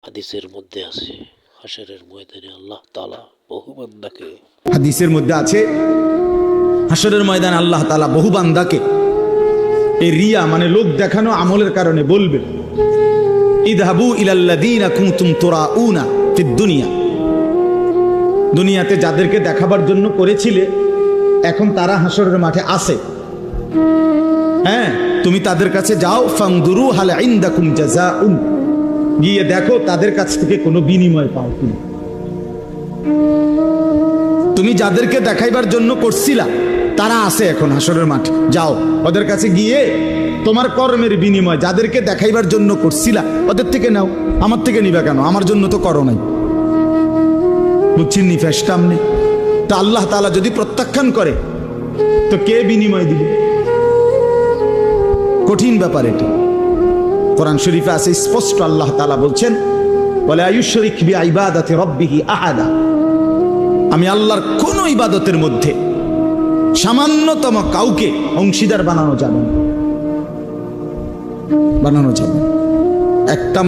হাদিসের মধ্যে আছে হাশরের ময়দানে আল্লাহ তাআলা বহু বান্দাকে, হাদিসের মধ্যে আছে হাশরের ময়দানে আল্লাহ তাআলা বহু বান্দাকে এই রিয়া মানে লোক দেখানো আমলের কারণে বলবে, ইযহাবু ইলাল্লাযীনা কুনতুম তুরাউনা ফিদ দুনিয়া, দুনিয়াতে যাদেরকে দেখাবার জন্য করেছিলে এখন তারা হাশরের মাঠে আছে। হ্যাঁ, তুমি তাদের কাছে যাও, ফানদুরু হাল ইনদাকুম জাযাউন, গিয়ে দেখো তাদের কাছ থেকে কোনো বিনিময় পাও কিনা। তুমি যাদেরকে দেখাইবার জন্য করছিলা তারা আছে এখন হাশরের মাঠে, যাও ওদের কাছে গিয়ে তোমার কর্মের বিনিময় যাদেরকে দেখাইবার জন্য করছিলা ওদের থেকে নাও, আমার থেকে নিবা কেন? আমার জন্য তো করো নাই। বুঝছেন নি ফেসটাম নেই তা আল্লাহ তাআলা যদি প্রত্যাখ্যান করে তো কে বিনিময় দিবে? কঠিন ব্যাপার এটা। কোরআন শরীফে আছে স্পষ্ট, আল্লাহ তাআলা বলছেন, ওয়ালা ইউশরিক বিইবাদাতি রাব্বিহি আহাদা, আমি আল্লাহর কোন ইবাদতের মধ্যে সামান্যতম কাউকে অংশীদার বানানো যাবে না। একটা